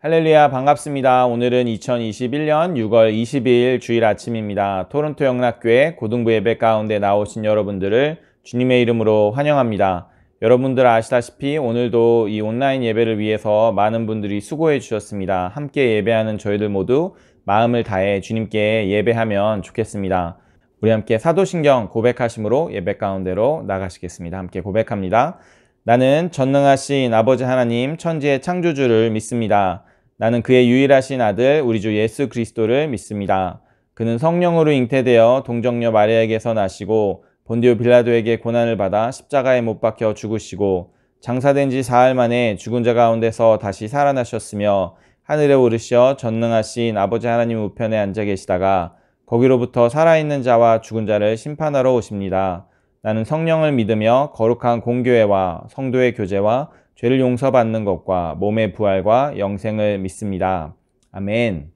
할렐루야, 반갑습니다. 오늘은 2021년 6월 22일 주일 아침입니다. 토론토 영락교회 고등부 예배 가운데 나오신 여러분들을 주님의 이름으로 환영합니다. 여러분들 아시다시피 오늘도 이 온라인 예배를 위해서 많은 분들이 수고해 주셨습니다. 함께 예배하는 저희들 모두 마음을 다해 주님께 예배하면 좋겠습니다. 우리 함께 사도신경 고백하심으로 예배 가운데로 나가시겠습니다. 함께 고백합니다. 나는 전능하신 아버지 하나님 천지의 창조주를 믿습니다. 나는 그의 유일하신 아들 우리 주 예수 그리스도를 믿습니다. 그는 성령으로 잉태되어 동정녀 마리아에게서 나시고 본디오 빌라도에게 고난을 받아 십자가에 못 박혀 죽으시고 장사된 지 사흘 만에 죽은 자 가운데서 다시 살아나셨으며 하늘에 오르시어 전능하신 아버지 하나님 우편에 앉아 계시다가 거기로부터 살아있는 자와 죽은 자를 심판하러 오십니다. 나는 성령을 믿으며 거룩한 공교회와 성도의 교제와 죄를 용서받는 것과 몸의 부활과 영생을 믿습니다. 아멘.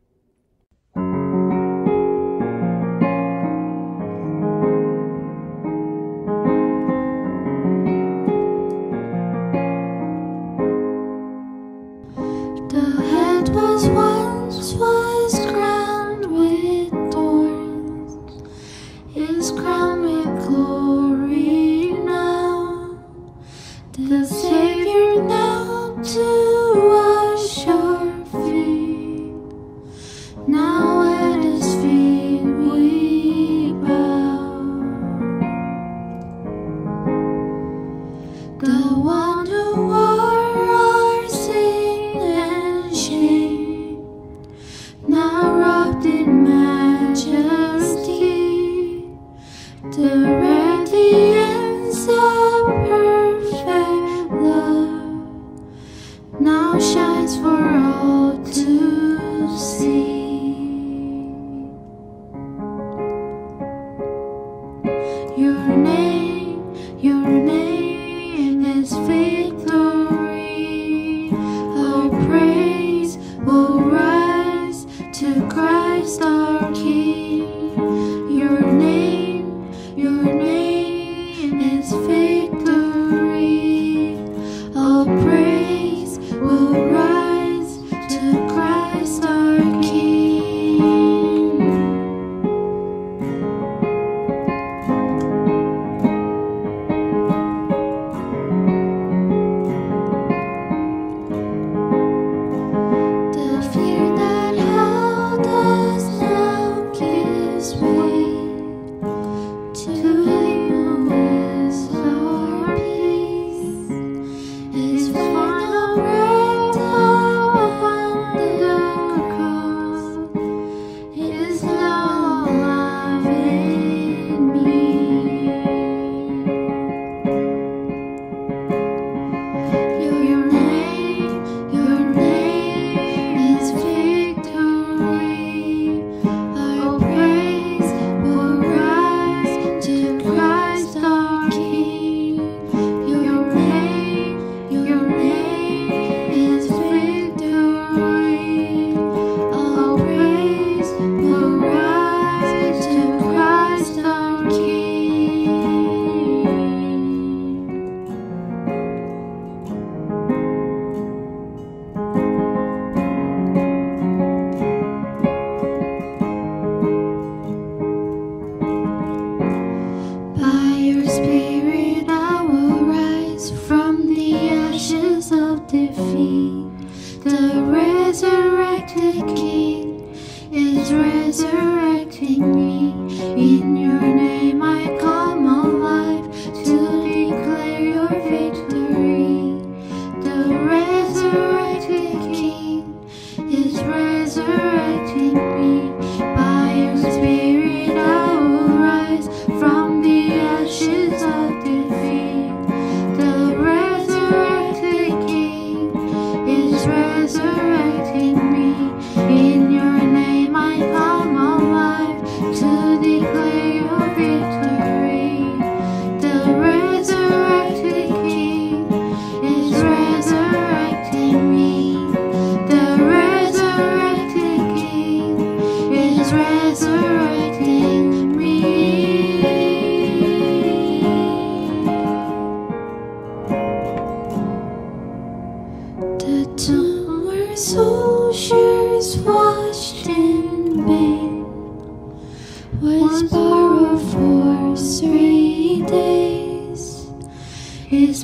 By your spirit I will rise from the ashes of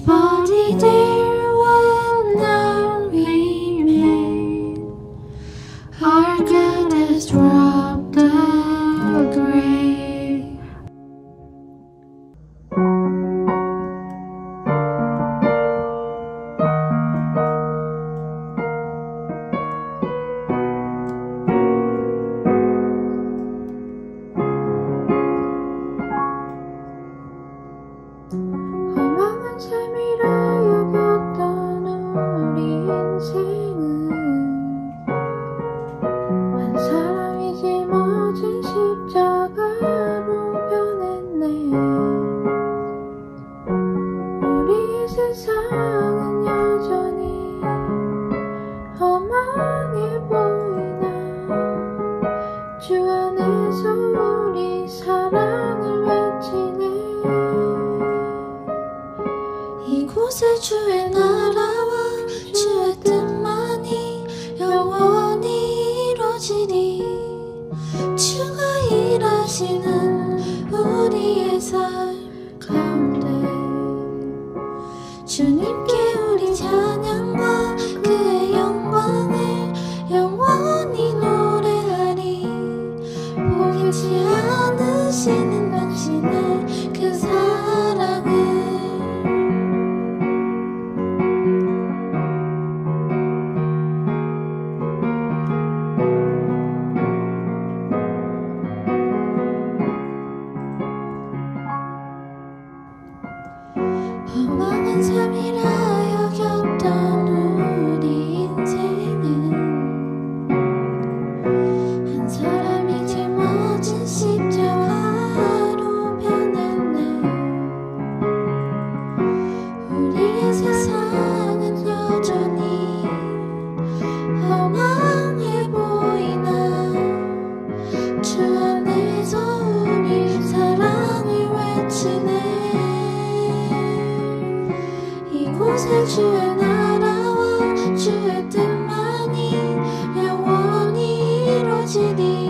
body there will not remain. Our God has dropped the grave. 험한 삶이라 여겼던 우리 인생은 한 사람이 짊어진 십자가로 변했네. 우리의 세상은 여전히 험하게 보이나 주 안에서 우리 사랑을 외치네. 이곳에 주의 나라와 주의 뜻만이 영원히 이루어지리. 주가 일하시는 우리의 삶 가운데 주님께 우리 찬양과 그의 영광을 영원히 노래하리. 포기치 않으시는 당신의 그 사랑을. 험한 삶이라 여겼던 우리 인생은 한 사람이 짊어진 십자가로 변했네. 우리의 세상은 여전히 험하게 보이나 주 안에서 우리 사랑을 외치네. 이곳에 주의 나라와 주의 뜻만이 영원히 이루어지리.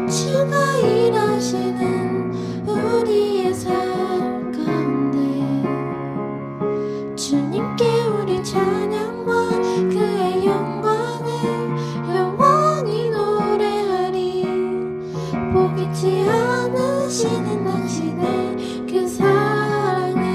주가 일하시는 우리의 삶 가운데 주님께 우리 찬양과 그의 영광을 영원히 노래하리. 포기치 않으시는 당신의 그 사랑을.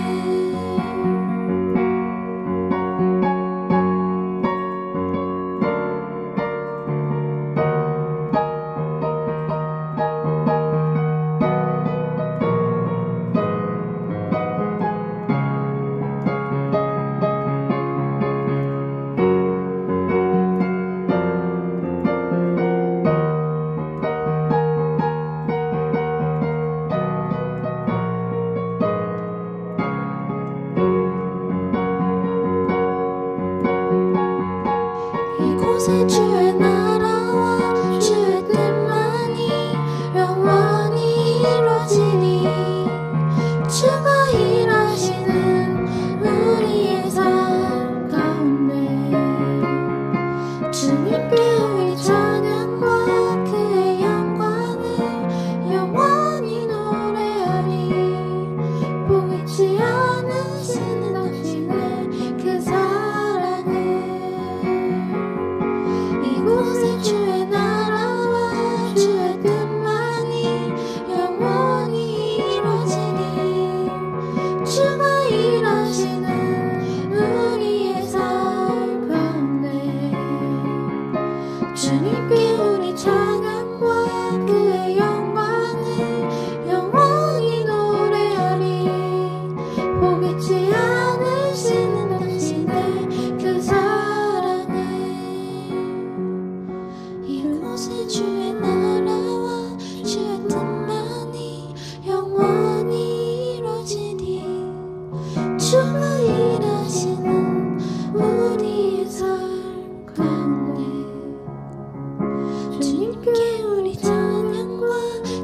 이곳에 주의 나라와 주의 뜻만이 영원히 이루어지리. 주가 일하시는 우리의 삶 가운데 주님께 우리 찬양과 그의 영광을 영원히 노래하리. 포기치 않으시는 당신의 그 사랑을. 이곳에 주의 나라와 주의 뜻만이 영원히 이루어지리. 주가 일하시는 우리의 삶 가운데 주님께 우리 찬양과 그의 영광을 영원히 노래하리. 포기치 않으시는 당신의 그 사랑을. 이곳에 주의 나라와 주의 뜻만이 영원히 이루어지리. 주가 일하시는 우리의 삶 가운데 주님께 우리 찬양과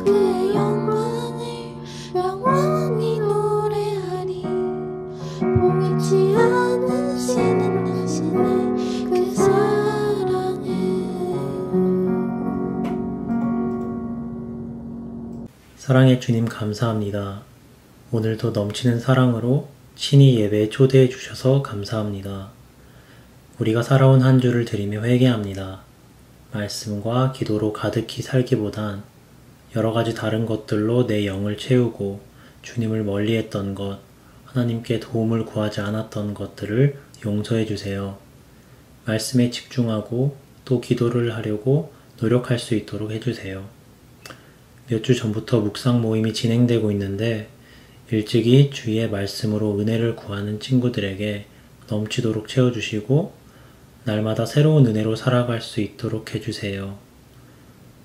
그의 영광을 영원히 노래하리. 포기치 않으시는 당신의 그 사랑을. 사랑의 주님 감사합니다. 오늘도 넘치는 사랑으로 친히 예배에 초대해 주셔서 감사합니다. 우리가 살아온 한 주를 드리며 회개합니다. 말씀과 기도로 가득히 살기보단 여러 가지 다른 것들로 내 영을 채우고 주님을 멀리했던 것, 하나님께 도움을 구하지 않았던 것들을 용서해 주세요. 말씀에 집중하고 또 기도를 하려고 노력할 수 있도록 해주세요. 몇 주 전부터 묵상 모임이 진행되고 있는데 일찍이 주의 말씀으로 은혜를 구하는 친구들에게 넘치도록 채워주시고 날마다 새로운 은혜로 살아갈 수 있도록 해주세요.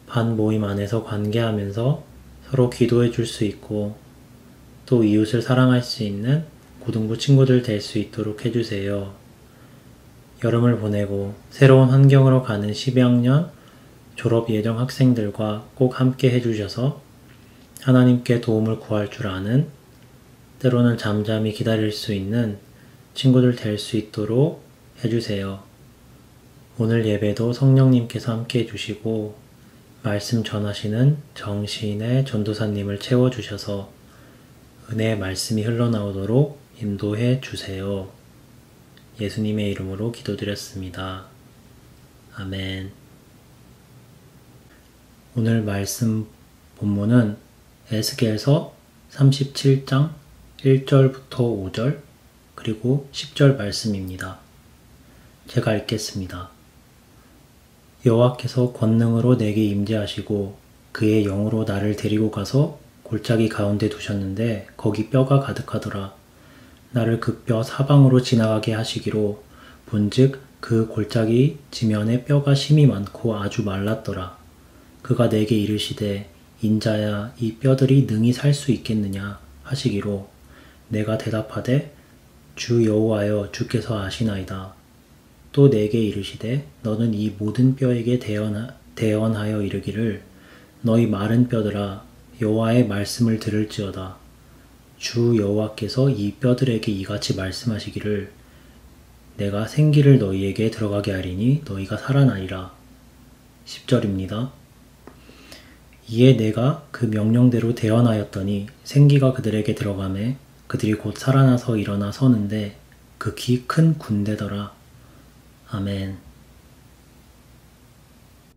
반 모임 안에서 관계하면서 서로 기도해 줄 수 있고 또 이웃을 사랑할 수 있는 고등부 친구들 될 수 있도록 해주세요. 여름을 보내고 새로운 환경으로 가는 12학년 졸업 예정 학생들과 꼭 함께 해주셔서 하나님께 도움을 구할 줄 아는, 때로는 잠잠히 기다릴 수 있는 친구들 될 수 있도록 해주세요. 오늘 예배도 성령님께서 함께 해주시고 말씀 전하시는 정시인의 전도사님을 채워주셔서 은혜의 말씀이 흘러나오도록 인도해 주세요. 예수님의 이름으로 기도드렸습니다. 아멘. 오늘 말씀 본문은 에스겔서 37장 1절부터 5절 그리고 10절 말씀입니다. 제가 읽겠습니다. 여호와께서 권능으로 내게 임재하시고 그의 영으로 나를 데리고 가서 골짜기 가운데 두셨는데 거기 뼈가 가득하더라. 나를 그 뼈 사방으로 지나가게 하시기로 본즉 그 골짜기 지면에 뼈가 심이 많고 아주 말랐더라. 그가 내게 이르시되 인자야 이 뼈들이 능히 살 수 있겠느냐 하시기로 내가 대답하되 주 여호와여 주께서 아시나이다. 또 내게 이르시되 너는 이 모든 뼈에게 대언하여 이르기를 너희 마른 뼈들아 여호와의 말씀을 들을지어다. 주 여호와께서 이 뼈들에게 이같이 말씀하시기를 내가 생기를 너희에게 들어가게 하리니 너희가 살아나리라. 10절입니다. 이에 내가 그 명령대로 대언하였더니 생기가 그들에게 들어가매 그들이 곧 살아나서 일어나 서는데 극히 큰 군대더라. 아멘.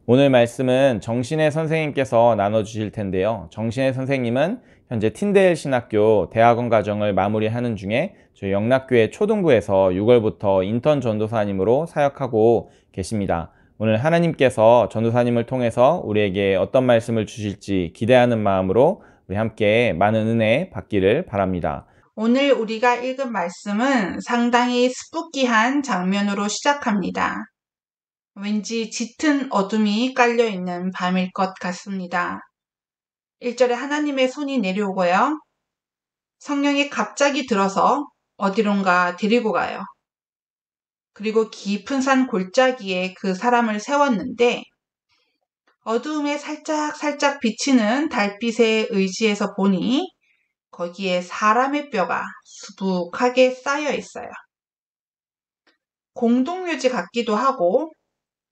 오늘 말씀은 정신의 선생님께서 나눠주실 텐데요. 정신의 선생님은 현재 틴데일 신학교 대학원 과정을 마무리하는 중에 저희 영락교회 초등부에서 6월부터 인턴 전도사님으로 사역하고 계십니다. 오늘 하나님께서 전도사님을 통해서 우리에게 어떤 말씀을 주실지 기대하는 마음으로 우리 함께 많은 은혜 받기를 바랍니다. 오늘 우리가 읽은 말씀은 상당히 스푸키한 장면으로 시작합니다. 왠지 짙은 어둠이 깔려있는 밤일 것 같습니다. 1절에 하나님의 손이 내려오고요. 성령이 갑자기 들어서 어디론가 데리고 가요. 그리고 깊은 산 골짜기에 그 사람을 세웠는데 어두움에 살짝 비치는 달빛에 의지해서 보니 거기에 사람의 뼈가 수북하게 쌓여 있어요. 공동묘지 같기도 하고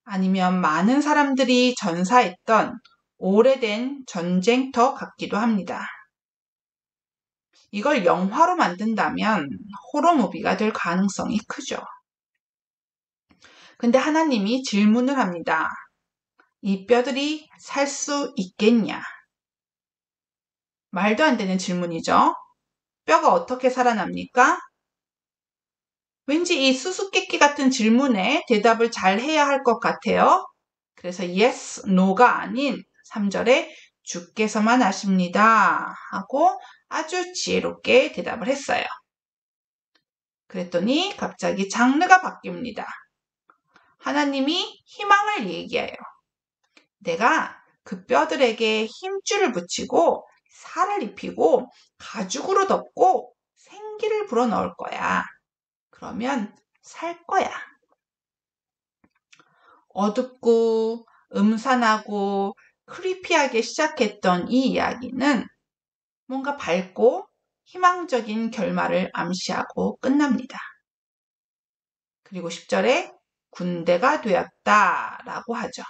아니면 많은 사람들이 전사했던 오래된 전쟁터 같기도 합니다. 이걸 영화로 만든다면 호러무비가 될 가능성이 크죠. 근데 하나님이 질문을 합니다. 이 뼈들이 살 수 있겠냐? 말도 안 되는 질문이죠. 뼈가 어떻게 살아납니까? 왠지 이 수수께끼 같은 질문에 대답을 잘 해야 할 것 같아요. 그래서 yes, no가 아닌 3절에 주께서만 아십니다 하고 아주 지혜롭게 대답을 했어요. 그랬더니 갑자기 장르가 바뀝니다. 하나님이 희망을 얘기해요. 내가 그 뼈들에게 힘줄을 붙이고 살을 입히고 가죽으로 덮고 생기를 불어넣을 거야. 그러면 살 거야. 어둡고 음산하고 크리피하게 시작했던 이 이야기는 뭔가 밝고 희망적인 결말을 암시하고 끝납니다. 그리고 10절에 군대가 되었다라고 하죠.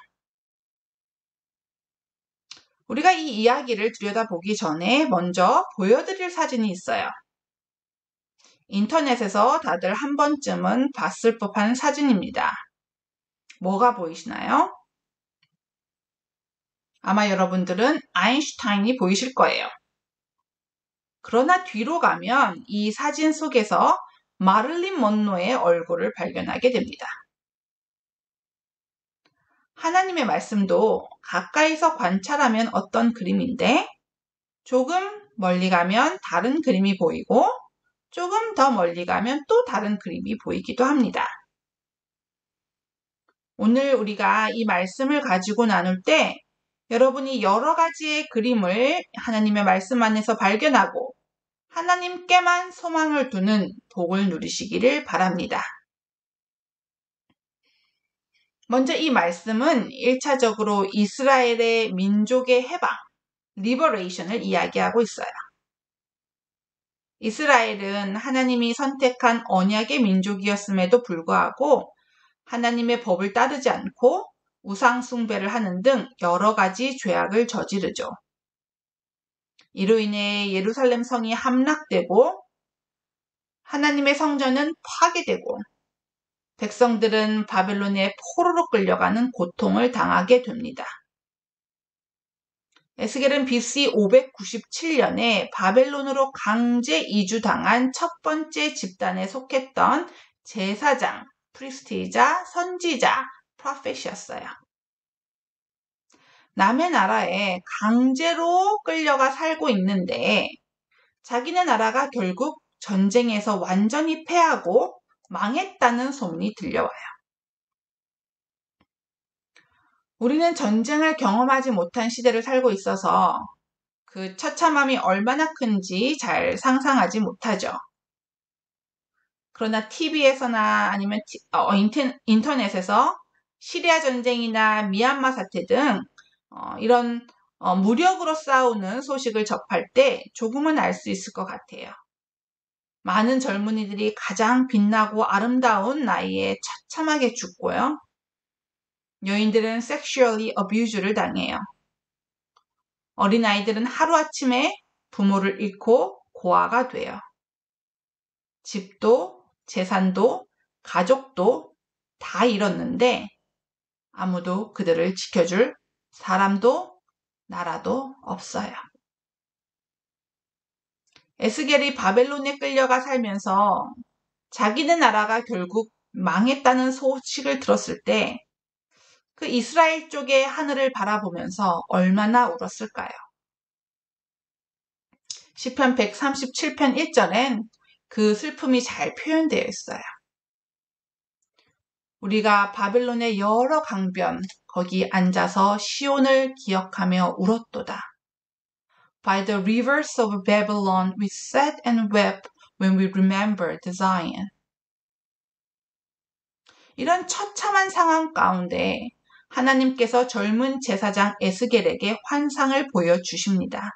우리가 이 이야기를 들여다보기 전에 먼저 보여드릴 사진이 있어요. 인터넷에서 다들 한 번쯤은 봤을 법한 사진입니다. 뭐가 보이시나요? 아마 여러분들은 아인슈타인이 보이실 거예요. 그러나 뒤로 가면 이 사진 속에서 마릴린 먼로의 얼굴을 발견하게 됩니다. 하나님의 말씀도 가까이서 관찰하면 어떤 그림인데 조금 멀리 가면 다른 그림이 보이고 조금 더 멀리 가면 또 다른 그림이 보이기도 합니다. 오늘 우리가 이 말씀을 가지고 나눌 때 여러분이 여러 가지의 그림을 하나님의 말씀 안에서 발견하고 하나님께만 소망을 두는 복을 누리시기를 바랍니다. 먼저 이 말씀은 1차적으로 이스라엘의 민족의 해방, 리버레이션을 이야기하고 있어요. 이스라엘은 하나님이 선택한 언약의 민족이었음에도 불구하고 하나님의 법을 따르지 않고 우상 숭배를 하는 등 여러 가지 죄악을 저지르죠. 이로 인해 예루살렘 성이 함락되고 하나님의 성전은 파괴되고 백성들은 바벨론에 포로로 끌려가는 고통을 당하게 됩니다. 에스겔은 BC 597년에 바벨론으로 강제 이주당한 첫 번째 집단에 속했던 제사장, 프리스트이자 선지자, 프로펫이었어요. 남의 나라에 강제로 끌려가 살고 있는데 자기네 나라가 결국 전쟁에서 완전히 패하고 망했다는 소문이 들려와요. 우리는 전쟁을 경험하지 못한 시대를 살고 있어서 그 처참함이 얼마나 큰지 잘 상상하지 못하죠. 그러나 TV에서나 아니면 인터넷에서 시리아 전쟁이나 미얀마 사태 등 이런 무력으로 싸우는 소식을 접할 때 조금은 알 수 있을 것 같아요. 많은 젊은이들이 가장 빛나고 아름다운 나이에 처참하게 죽고요. 여인들은 sexually abuse를 당해요. 어린아이들은 하루아침에 부모를 잃고 고아가 돼요. 집도 재산도 가족도 다 잃었는데 아무도 그들을 지켜줄 사람도 나라도 없어요. 에스겔이 바벨론에 끌려가 살면서 자기네 나라가 결국 망했다는 소식을 들었을 때 그 이스라엘 쪽의 하늘을 바라보면서 얼마나 울었을까요? 시편 137편 1절엔 그 슬픔이 잘 표현되어 있어요. 우리가 바벨론의 여러 강변 거기 앉아서 시온을 기억하며 울었도다. By the rivers of Babylon we sat and wept when we remembered Zion. 이런 처참한 상황 가운데 하나님께서 젊은 제사장 에스겔에게 환상을 보여주십니다.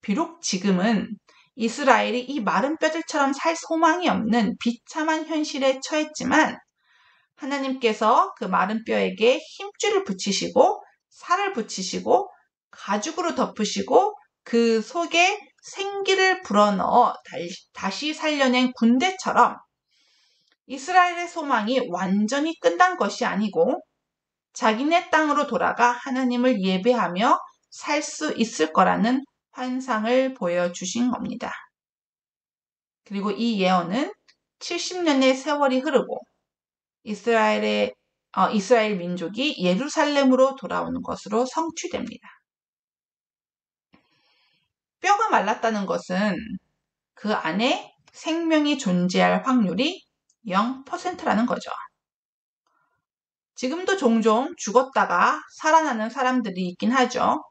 비록 지금은 이스라엘이 이 마른 뼈들처럼 살 소망이 없는 비참한 현실에 처했지만 하나님께서 그 마른 뼈에게 힘줄을 붙이시고 살을 붙이시고 가죽으로 덮으시고 그 속에 생기를 불어넣어 다시 살려낸 군대처럼 이스라엘의 소망이 완전히 끝난 것이 아니고 자기네 땅으로 돌아가 하나님을 예배하며 살 수 있을 거라는 환상을 보여주신 겁니다. 그리고 이 예언은 70년의 세월이 흐르고 이스라엘 민족이 예루살렘으로 돌아오는 것으로 성취됩니다. 뼈가 말랐다는 것은 그 안에 생명이 존재할 확률이 0%라는 거죠. 지금도 종종 죽었다가 살아나는 사람들이 있긴 하죠.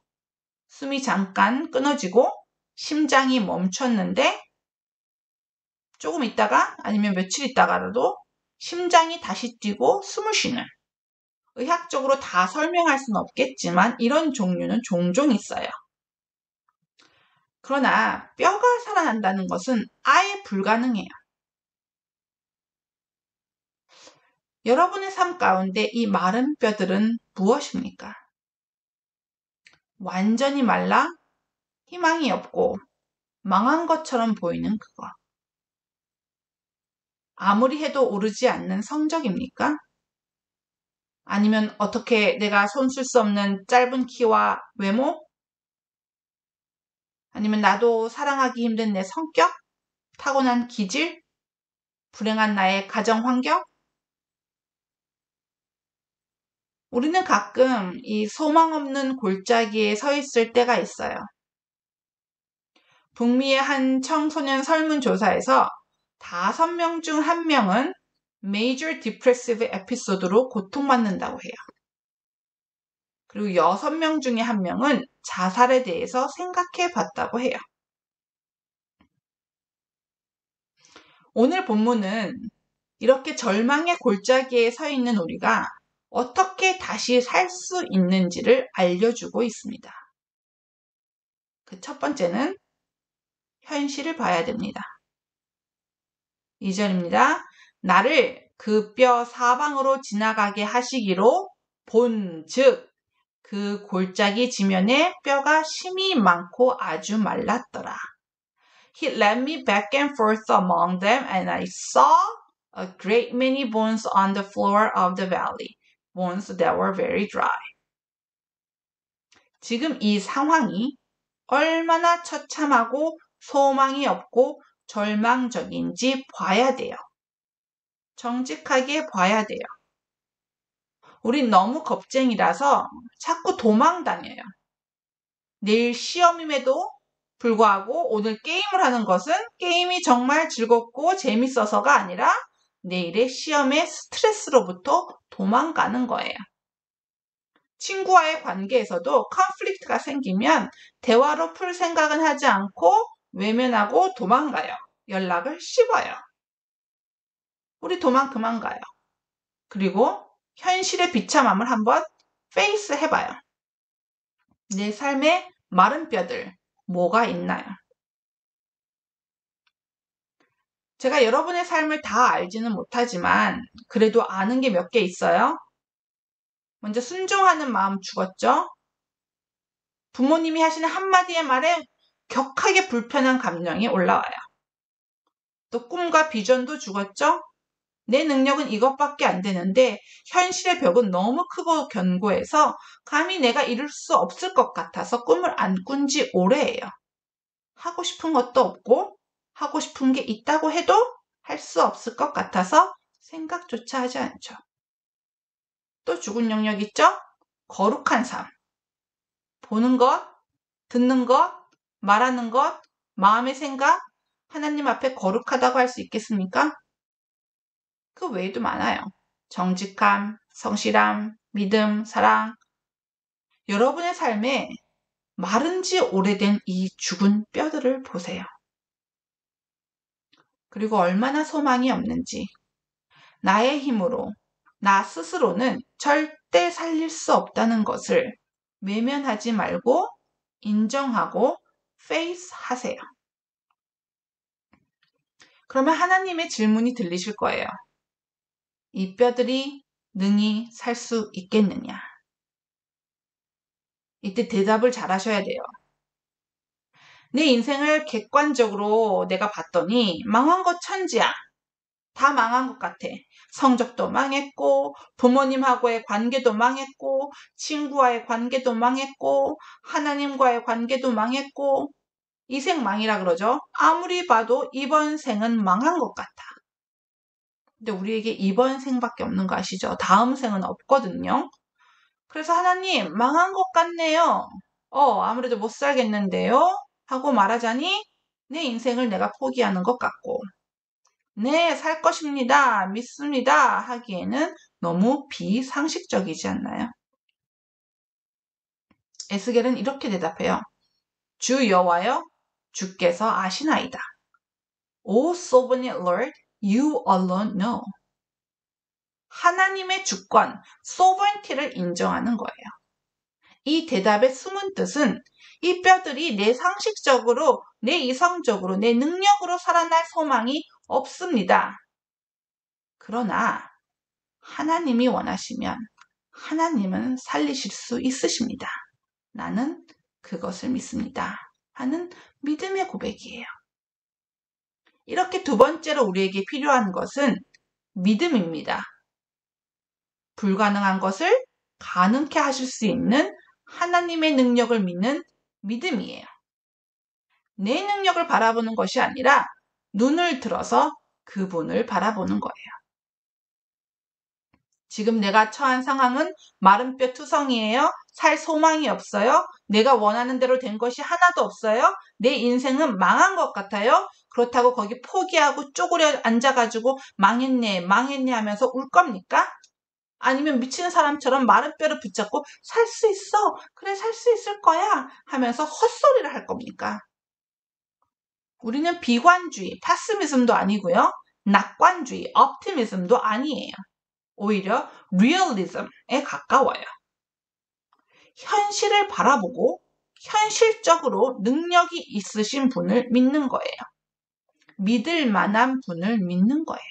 숨이 잠깐 끊어지고 심장이 멈췄는데 조금 있다가 아니면 며칠 있다가라도 심장이 다시 뛰고 숨을 쉬는, 의학적으로 다 설명할 수는 없겠지만 이런 종류는 종종 있어요. 그러나 뼈가 살아난다는 것은 아예 불가능해요. 여러분의 삶 가운데 이 마른 뼈들은 무엇입니까? 완전히 말라 희망이 없고 망한 것처럼 보이는 그것. 아무리 해도 오르지 않는 성적입니까? 아니면 어떻게 내가 손쓸 수 없는 짧은 키와 외모? 아니면 나도 사랑하기 힘든 내 성격? 타고난 기질? 불행한 나의 가정 환경? 우리는 가끔 이 소망 없는 골짜기에 서 있을 때가 있어요. 북미의 한 청소년 설문조사에서 5명 중 1명은 Major Depressive Episode로 고통받는다고 해요. 그리고 6명 중에 1명은 자살에 대해서 생각해 봤다고 해요. 오늘 본문은 이렇게 절망의 골짜기에 서 있는 우리가 어떻게 다시 살 수 있는지를 알려주고 있습니다. 그 첫 번째는 현실을 봐야 됩니다. 2절입니다. 나를 그 뼈 사방으로 지나가게 하시기로 본즉 그 골짜기 지면에 뼈가 심이 많고 아주 말랐더라. He led me back and forth among them, and I saw a great many bones on the floor of the valley, bones that were very dry. 지금 이 상황이 얼마나 처참하고 소망이 없고 절망적인지 봐야 돼요. 정직하게 봐야 돼요. 우린 너무 겁쟁이라서 자꾸 도망 다녀요. 내일 시험임에도 불구하고 오늘 게임을 하는 것은 게임이 정말 즐겁고 재밌어서가 아니라 내일의 시험의 스트레스로부터 도망가는 거예요. 친구와의 관계에서도 컨플릭트가 생기면 대화로 풀 생각은 하지 않고 외면하고 도망가요. 연락을 씹어요. 우리 도망 그만 가요. 그리고 현실의 비참함을 한번 페이스 해봐요. 내 삶에 마른 뼈들 뭐가 있나요? 제가 여러분의 삶을 다 알지는 못하지만 그래도 아는 게 몇 개 있어요. 먼저 순종하는 마음 죽었죠? 부모님이 하시는 한마디의 말에 격하게 불편한 감정이 올라와요. 또 꿈과 비전도 죽었죠? 내 능력은 이것밖에 안 되는데 현실의 벽은 너무 크고 견고해서 감히 내가 이룰 수 없을 것 같아서 꿈을 안 꾼 지 오래예요. 하고 싶은 것도 없고 하고 싶은 게 있다고 해도 할 수 없을 것 같아서 생각조차 하지 않죠. 또 죽은 영역 있죠? 거룩한 삶. 보는 것, 듣는 것, 말하는 것, 마음의 생각, 하나님 앞에 거룩하다고 할 수 있겠습니까? 그 외에도 많아요. 정직함, 성실함, 믿음, 사랑. 여러분의 삶에 마른 지 오래된 이 죽은 뼈들을 보세요. 그리고 얼마나 소망이 없는지. 나의 힘으로, 나 스스로는 절대 살릴 수 없다는 것을 외면하지 말고 인정하고 페이스 하세요. 그러면 하나님의 질문이 들리실 거예요. 이 뼈들이 능히 살 수 있겠느냐? 이때 대답을 잘 하셔야 돼요. 내 인생을 객관적으로 내가 봤더니 망한 것 천지야. 다 망한 것 같아. 성적도 망했고, 부모님하고의 관계도 망했고, 친구와의 관계도 망했고, 하나님과의 관계도 망했고, 이 생 망이라 그러죠. 아무리 봐도 이번 생은 망한 것 같아. 근데 우리에게 이번 생밖에 없는 거 아시죠? 다음 생은 없거든요. 그래서 하나님, 망한 것 같네요. 아무래도 못 살겠는데요? 하고 말하자니 내 인생을 내가 포기하는 것 같고, 네, 살 것입니다. 믿습니다. 하기에는 너무 비상식적이지 않나요? 에스겔은 이렇게 대답해요. 주 여호와여, 주께서 아시나이다. O sovereign Lord, you alone know. 하나님의 주권, sovereignty를 인정하는 거예요. 이 대답의 숨은 뜻은 이 뼈들이 내 상식적으로, 내 이성적으로, 내 능력으로 살아날 소망이 없습니다. 그러나 하나님이 원하시면 하나님은 살리실 수 있으십니다. 나는 그것을 믿습니다. 하는 믿음의 고백이에요. 이렇게 두 번째로 우리에게 필요한 것은 믿음입니다. 불가능한 것을 가능케 하실 수 있는 하나님의 능력을 믿는 믿음이에요. 내 능력을 바라보는 것이 아니라 눈을 들어서 그분을 바라보는 거예요. 지금 내가 처한 상황은 마른 뼈 투성이에요. 살 소망이 없어요. 내가 원하는 대로 된 것이 하나도 없어요. 내 인생은 망한 것 같아요. 그렇다고 거기 포기하고 쪼그려 앉아가지고 망했네 하면서 울 겁니까? 아니면 미치는 사람처럼 마른 뼈를 붙잡고 살 수 있어. 그래, 살 수 있을 거야. 하면서 헛소리를 할 겁니까? 우리는 비관주의, 패시미즘도 아니고요. 낙관주의, optimism도 아니에요. 오히려 리얼리즘에 가까워요. 현실을 바라보고 현실적으로 능력이 있으신 분을 믿는 거예요. 믿을 만한 분을 믿는 거예요.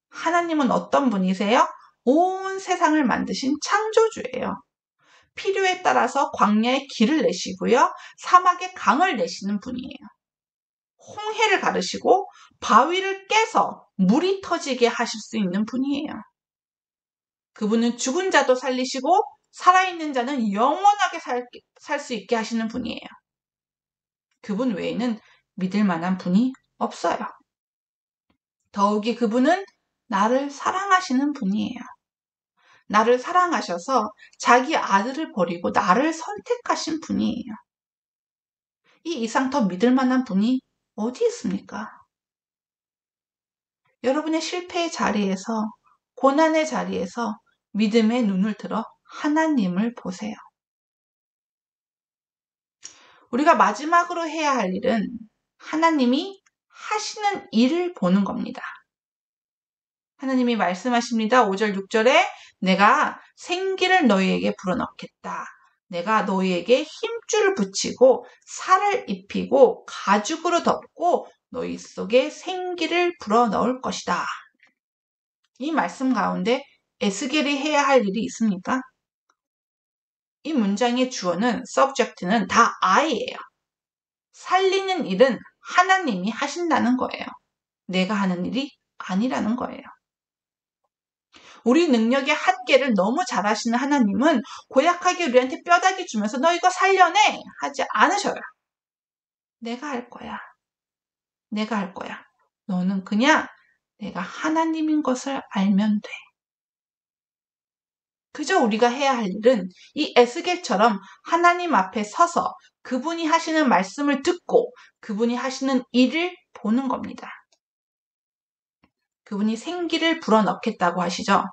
하나님은 어떤 분이세요? 온 세상을 만드신 창조주예요. 필요에 따라서 광야에 길을 내시고요. 사막에 강을 내시는 분이에요. 홍해를 가르시고 바위를 깨서 물이 터지게 하실 수 있는 분이에요. 그분은 죽은 자도 살리시고 살아있는 자는 영원하게 살 수 있게 하시는 분이에요. 그분 외에는 믿을 만한 분이 없어요. 더욱이 그분은 나를 사랑하시는 분이에요. 나를 사랑하셔서 자기 아들을 버리고 나를 선택하신 분이에요. 이 이상 더 믿을 만한 분이 어디 있습니까? 여러분의 실패의 자리에서, 고난의 자리에서 믿음의 눈을 들어 하나님을 보세요. 우리가 마지막으로 해야 할 일은 하나님이 하시는 일을 보는 겁니다. 하나님이 말씀하십니다. 5절, 6절에 내가 생기를 너희에게 불어넣겠다. 내가 너희에게 힘줄을 붙이고 살을 입히고 가죽으로 덮고 너희 속에 생기를 불어넣을 것이다. 이 말씀 가운데 에스겔이 해야 할 일이 있습니까? 이 문장의 주어는, subject는 다 I예요. 살리는 일은 하나님이 하신다는 거예요. 내가 하는 일이 아니라는 거예요. 우리 능력의 한계를 너무 잘 아시는 하나님은 고약하게 우리한테 뼈다귀 주면서 너 이거 살려내 하지 않으셔요. 내가 할 거야. 내가 할 거야. 너는 그냥 내가 하나님인 것을 알면 돼. 그저 우리가 해야 할 일은 이 에스겔처럼 하나님 앞에 서서 그분이 하시는 말씀을 듣고 그분이 하시는 일을 보는 겁니다. 그분이 생기를 불어넣겠다고 하시죠.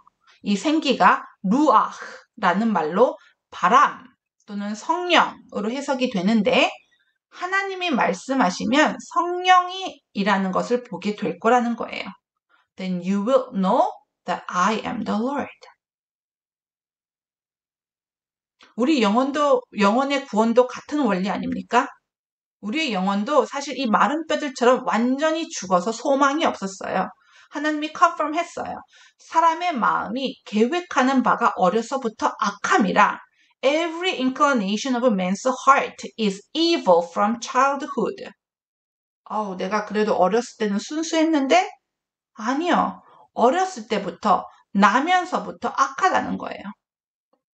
이 생기가 루아흐라는 말로 바람 또는 성령으로 해석이 되는데 하나님이 말씀하시면 성령이 일하는 것을 보게 될 거라는 거예요. Then you will know that I am the Lord. 우리 영혼의 구원도 같은 원리 아닙니까? 우리의 영혼도 사실 이 마른 뼈들처럼 완전히 죽어서 소망이 없었어요. 하나님이 confirm 했어요. 사람의 마음이 계획하는 바가 어려서부터 악함이라 Every inclination of a man's heart is evil from childhood. 내가 그래도 어렸을 때는 순수했는데? 아니요. 어렸을 때부터, 나면서부터 악하다는 거예요.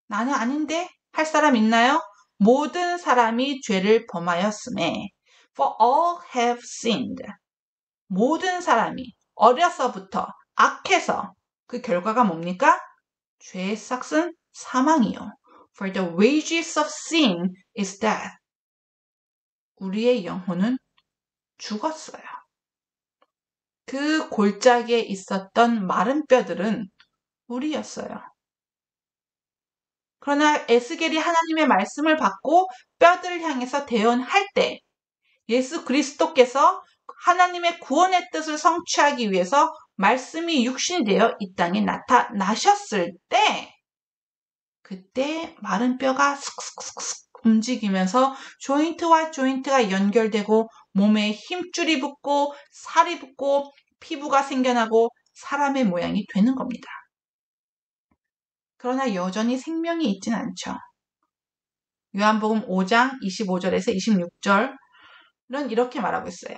나는 아닌데? 할 사람 있나요? 모든 사람이 죄를 범하였음에 For all have sinned. 모든 사람이 어려서부터 악해서 그 결과가 뭡니까? 죄의 삭은 사망이요. For the wages of sin is death. 우리의 영혼은 죽었어요. 그 골짜기에 있었던 마른 뼈들은 우리였어요. 그러나 에스겔이 하나님의 말씀을 받고 뼈들을 향해서 대언할 때 예수 그리스도께서 하나님의 구원의 뜻을 성취하기 위해서 말씀이 육신이 되어 이 땅에 나타나셨을 때 그때 마른 뼈가 슥슥슥슥 움직이면서 조인트와 조인트가 연결되고 몸에 힘줄이 붙고 살이 붙고 피부가 생겨나고 사람의 모양이 되는 겁니다. 그러나 여전히 생명이 있진 않죠. 요한복음 5장 25절에서 26절은 이렇게 말하고 있어요.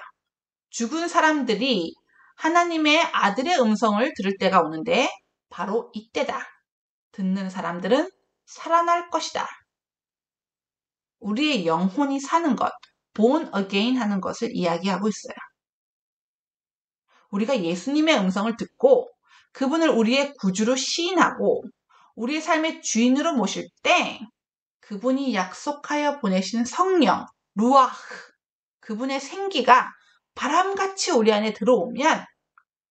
죽은 사람들이 하나님의 아들의 음성을 들을 때가 오는데 바로 이때다. 듣는 사람들은 살아날 것이다. 우리의 영혼이 사는 것, born again 하는 것을 이야기하고 있어요. 우리가 예수님의 음성을 듣고 그분을 우리의 구주로 시인하고 우리의 삶의 주인으로 모실 때 그분이 약속하여 보내신 성령, 루아흐, 그분의 생기가 바람같이 우리 안에 들어오면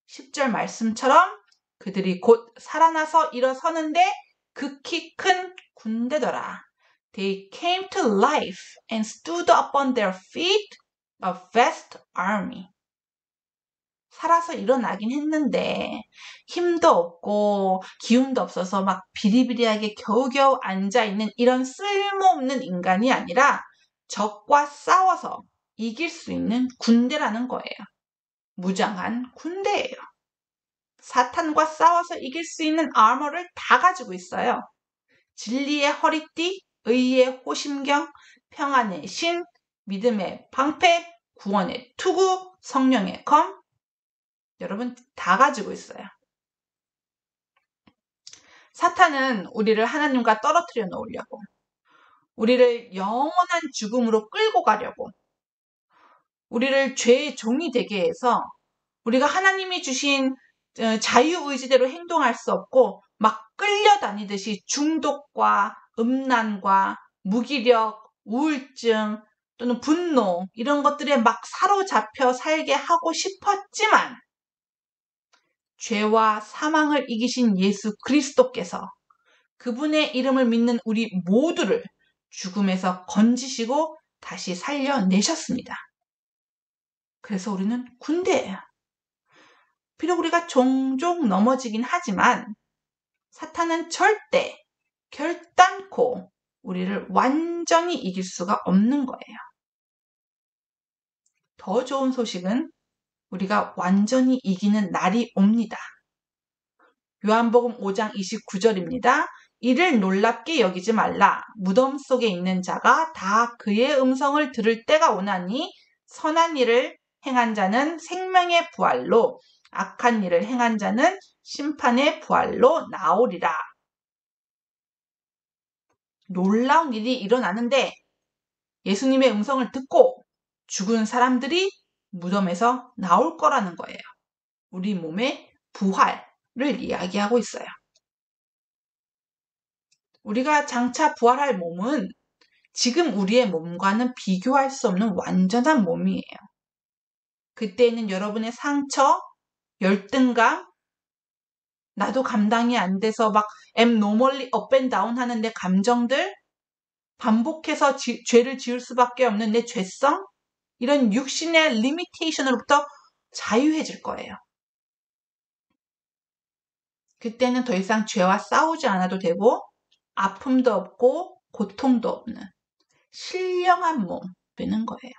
10절 말씀처럼 그들이 곧 살아나서 일어서는데 극히 큰 군대더라. They came to life and stood upon their feet, a vast army. 살아서 일어나긴 했는데 힘도 없고 기운도 없어서 막 비리비리하게 겨우겨우 앉아있는 이런 쓸모없는 인간이 아니라 적과 싸워서 이길 수 있는 군대라는 거예요. 무장한 군대예요. 사탄과 싸워서 이길 수 있는 아머를 다 가지고 있어요. 진리의 허리띠, 의의 호심경, 평안의 신, 믿음의 방패, 구원의 투구, 성령의 검, 여러분 다 가지고 있어요. 사탄은 우리를 하나님과 떨어뜨려 놓으려고, 우리를 영원한 죽음으로 끌고 가려고, 우리를 죄의 종이 되게 해서 우리가 하나님이 주신 자유의지대로 행동할 수 없고 막 끌려다니듯이 중독과 음란과 무기력, 우울증 또는 분노 이런 것들에 막 사로잡혀 살게 하고 싶었지만 죄와 사망을 이기신 예수 그리스도께서 그분의 이름을 믿는 우리 모두를 죽음에서 건지시고 다시 살려내셨습니다. 그래서 우리는 군대예요. 비록 우리가 종종 넘어지긴 하지만 사탄은 절대 결단코 우리를 완전히 이길 수가 없는 거예요. 더 좋은 소식은 우리가 완전히 이기는 날이 옵니다. 요한복음 5장 29절입니다. 이를 놀랍게 여기지 말라. 무덤 속에 있는 자가 다 그의 음성을 들을 때가 오나니 선한 일을 행한 자는 생명의 부활로 악한 일을 행한 자는 심판의 부활로 나오리라. 놀라운 일이 일어나는데 예수님의 음성을 듣고 죽은 사람들이 무덤에서 나올 거라는 거예요. 우리 몸의 부활을 이야기하고 있어요. 우리가 장차 부활할 몸은 지금 우리의 몸과는 비교할 수 없는 완전한 몸이에요. 그때는 여러분의 상처, 열등감, 나도 감당이 안 돼서 막 abnormally up and down 하는 내 감정들, 반복해서 죄를 지을 수밖에 없는 내 죄성, 이런 육신의 리미테이션으로부터 자유해질 거예요. 그때는 더 이상 죄와 싸우지 않아도 되고 아픔도 없고 고통도 없는 신령한 몸 되는 거예요.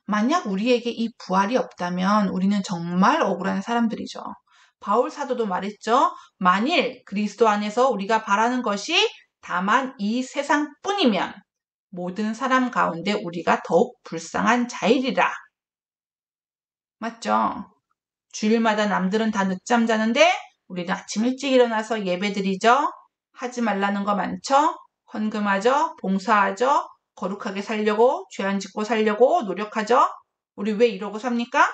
만약 우리에게 이 부활이 없다면 우리는 정말 억울한 사람들이죠. 바울 사도도 말했죠. 만일 그리스도 안에서 우리가 바라는 것이 다만 이 세상뿐이면 모든 사람 가운데 우리가 더욱 불쌍한 자이리라. 맞죠? 주일마다 남들은 다 늦잠 자는데 우리는 아침 일찍 일어나서 예배드리죠. 하지 말라는 거 많죠? 헌금하죠. 봉사하죠. 거룩하게 살려고, 죄 안 짓고 살려고 노력하죠. 우리 왜 이러고 삽니까?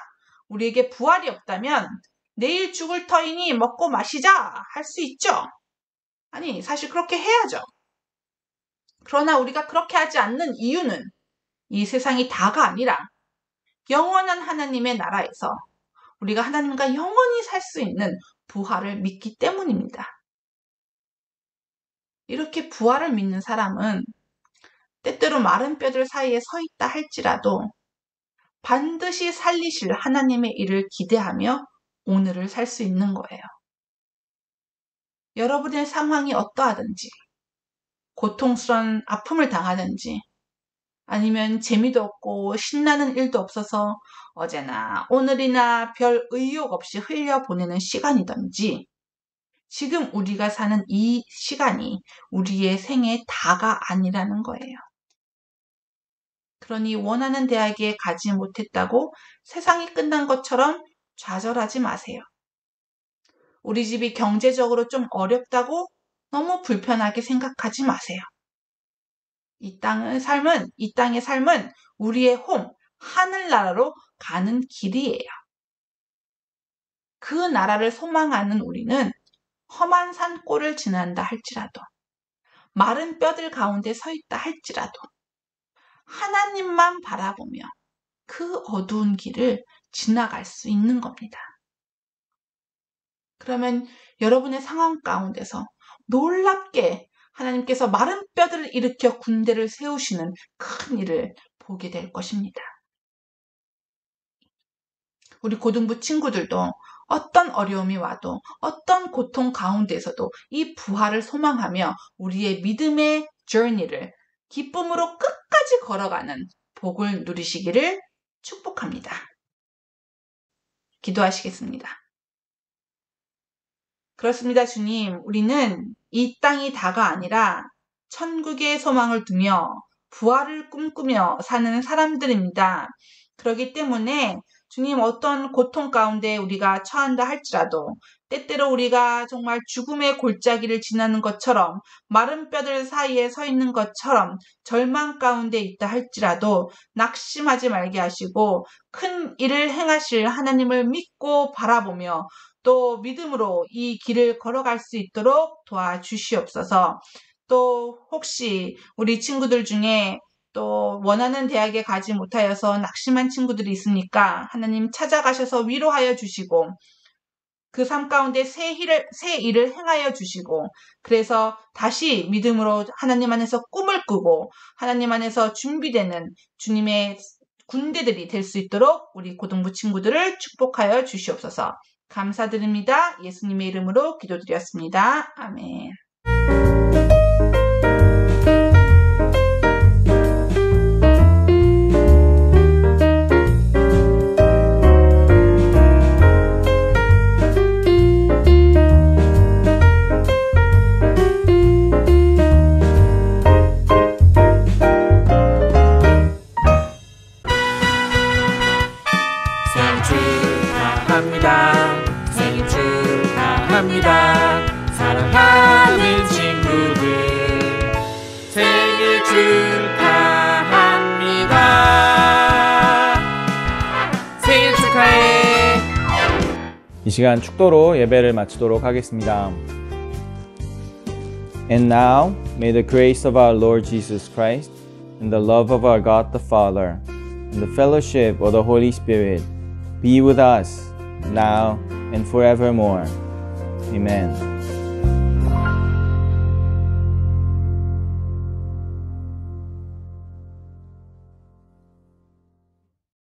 우리에게 부활이 없다면 내일 죽을 터이니 먹고 마시자 할 수 있죠. 아니, 사실 그렇게 해야죠. 그러나 우리가 그렇게 하지 않는 이유는 이 세상이 다가 아니라 영원한 하나님의 나라에서 우리가 하나님과 영원히 살 수 있는 부활을 믿기 때문입니다. 이렇게 부활을 믿는 사람은 때때로 마른 뼈들 사이에 서 있다 할지라도 반드시 살리실 하나님의 일을 기대하며 오늘을 살 수 있는 거예요. 여러분의 상황이 어떠하든지, 고통스러운 아픔을 당하든지, 아니면 재미도 없고 신나는 일도 없어서 어제나 오늘이나 별 의욕 없이 흘려보내는 시간이든지, 지금 우리가 사는 이 시간이 우리의 생의 다가 아니라는 거예요. 그러니 원하는 대학에 가지 못했다고 세상이 끝난 것처럼 좌절하지 마세요. 우리 집이 경제적으로 좀 어렵다고 너무 불편하게 생각하지 마세요. 이 땅의 삶은 우리의 홈, 하늘나라로 가는 길이에요. 그 나라를 소망하는 우리는 험한 산골을 지난다 할지라도, 마른 뼈들 가운데 서 있다 할지라도, 하나님만 바라보며 그 어두운 길을 지나갈 수 있는 겁니다. 그러면 여러분의 상황 가운데서 놀랍게 하나님께서 마른 뼈들을 일으켜 군대를 세우시는 큰 일을 보게 될 것입니다. 우리 고등부 친구들도 어떤 어려움이 와도 어떤 고통 가운데서도 이 부활을 소망하며 우리의 믿음의 journey를 기쁨으로 끝까지 걸어가는 복을 누리시기를 축복합니다. 기도하시겠습니다. 그렇습니다, 주님. 우리는 이 땅이 다가 아니라 천국의 소망을 두며 부활을 꿈꾸며 사는 사람들입니다. 그렇기 때문에 주님 어떤 고통 가운데 우리가 처한다 할지라도 때때로 우리가 정말 죽음의 골짜기를 지나는 것처럼 마른 뼈들 사이에 서 있는 것처럼 절망 가운데 있다 할지라도 낙심하지 말게 하시고 큰 일을 행하실 하나님을 믿고 바라보며 또 믿음으로 이 길을 걸어갈 수 있도록 도와주시옵소서. 또 혹시 우리 친구들 중에 또 원하는 대학에 가지 못하여서 낙심한 친구들이 있으니까 하나님 찾아가셔서 위로하여 주시고 그 삶 가운데 새 일을 행하여 주시고 그래서 다시 믿음으로 하나님 안에서 꿈을 꾸고 하나님 안에서 준비되는 주님의 군대들이 될 수 있도록 우리 고등부 친구들을 축복하여 주시옵소서. 감사드립니다. 예수님의 이름으로 기도드렸습니다. 아멘. 생일 축하합니다. 사랑하는 친구들 생일 축하합니다. 생일 축하해. 이 시간 축도로 예배를 마치도록 하겠습니다. And now may the grace of our Lord Jesus Christ and the love of our God the Father and the fellowship of the Holy Spirit be with us now and forevermore. Amen.